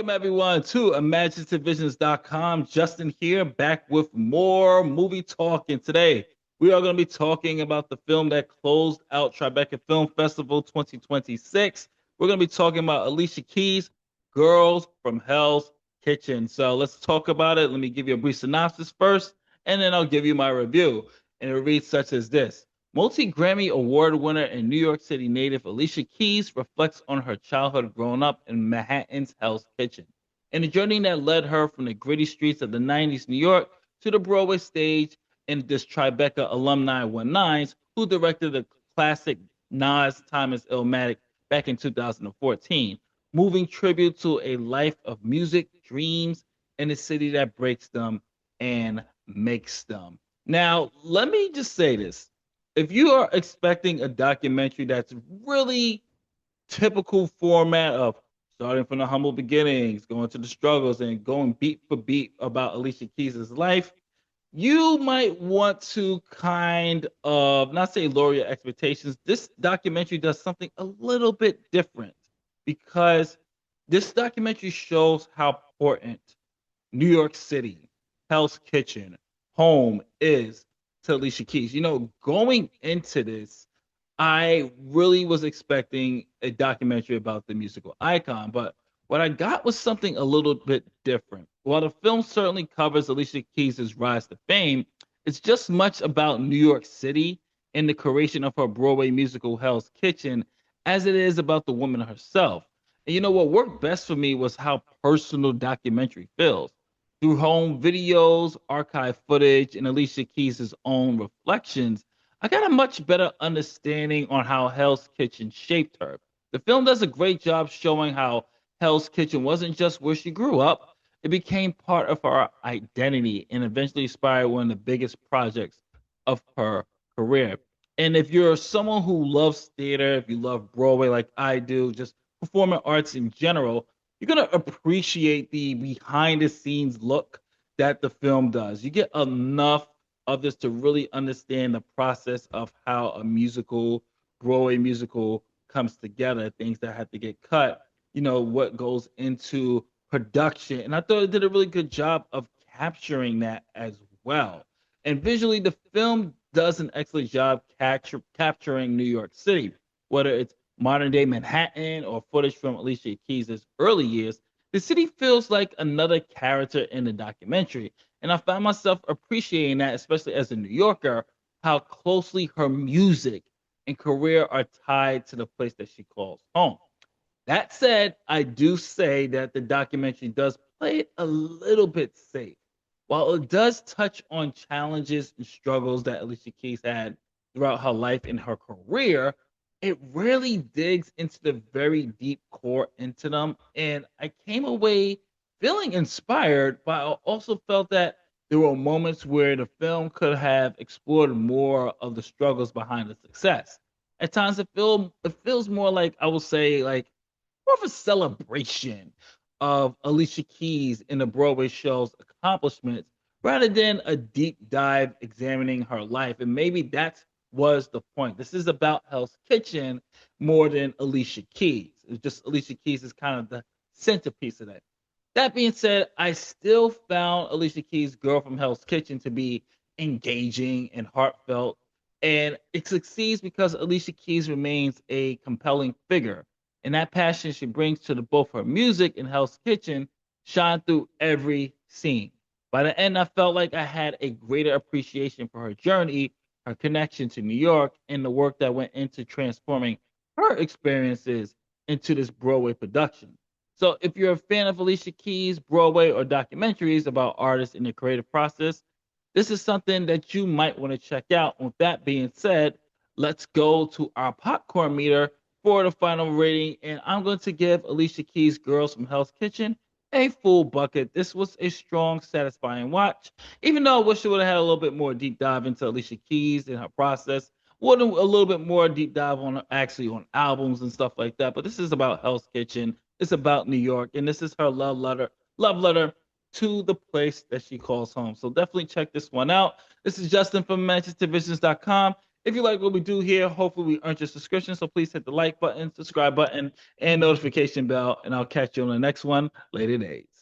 Welcome everyone to imaginativevisions.com. Justin here, back with more movie talk. And today we are going to be talking about the film that closed out Tribeca Film Festival 2026. We're going to be talking about Alicia Keys, Girls from Hell's Kitchen. So let's talk about it. Let me give you a brief synopsis first, and then I'll give you my review. And it reads such as this. Multi-Grammy Award winner and New York City native Alicia Keys reflects on her childhood growing up in Manhattan's Hell's Kitchen and the journey that led her from the gritty streets of the 90s New York to the Broadway stage and this Tribeca alumni 19s who directed the classic Nas Time is Illmatic back in 2014, moving tribute to a life of music, dreams, and a city that breaks them and makes them. Now, let me just say this if you are expecting a documentary that's really typical format of starting from the humble beginnings, going to the struggles, and going beat for beat about Alicia Keys' life, you might want to kind of not say lower your expectations. This documentary does something a little bit different because this documentary shows how important New York City, Hell's Kitchen, home is to Alicia Keys. Going into this, I really was expecting a documentary about the musical icon, but what I got was something a little bit different. While the film certainly covers Alicia Keys' rise to fame, it's just much about New York City and the creation of her Broadway musical Hell's Kitchen as it is about the woman herself. And what worked best for me was how personal documentary feels. Through home videos, archive footage, and Alicia Keys' own reflections, I got a much better understanding on how Hell's Kitchen shaped her. The film does a great job showing how Hell's Kitchen wasn't just where she grew up, it became part of her identity and eventually inspired one of the biggest projects of her career. And if you're someone who loves theater, if you love Broadway like I do, just performing arts in general, you're going to appreciate the behind the scenes look that the film does. You get enough of this to really understand the process of how a musical, Broadway musical comes together, things that have to get cut, what goes into production. And I thought it did a really good job of capturing that as well. And visually, the film does an excellent job capturing New York City, whether it's modern day Manhattan or footage from Alicia Keys' early years. The city feels like another character in the documentary. And I found myself appreciating that, especially as a New Yorker, how closely her music and career are tied to the place that she calls home. That said, I do say that the documentary does play it a little bit safe. While it does touch on challenges and struggles that Alicia Keys had throughout her life and her career, it really digs into the very deep core into them. And I came away feeling inspired, but I also felt that there were moments where the film could have explored more of the struggles behind the success. At times it feels more like I will say like more of a celebration of Alicia Keys in the Broadway show's accomplishments rather than a deep dive examining her life. And maybe that was the point. This is about Hell's Kitchen more than Alicia Keys. It's just Alicia Keys is kind of the centerpiece of that. That being said, I still found Alicia Keys' Girl from Hell's Kitchen to be engaging and heartfelt. And it succeeds because Alicia Keys remains a compelling figure. And that passion she brings to both her music and Hell's Kitchen shine through every scene. By the end, I felt like I had a greater appreciation for her journey, her connection to New York, and the work that went into transforming her experiences into this Broadway production. So if you're a fan of Alicia Keys, Broadway, or documentaries about artists in the creative process, this is something that you might want to check out. With that being said, let's go to our popcorn meter for the final rating. And I'm going to give Alicia Keys' Girls from Hell's Kitchen a full bucket. This was a strong, satisfying watch. Even though I wish it would have had a little bit more deep dive into Alicia Keys and her process, would a little bit more deep dive on actually on albums and stuff like that. But this is about Hell's Kitchen. It's about New York, and this is her love letter to the place that she calls home. So definitely check this one out. This is Justin from ManchesterVisions.com. If you like what we do here, hopefully we earned your subscription. So please hit the like button, subscribe button, and notification bell. And I'll catch you on the next one later days.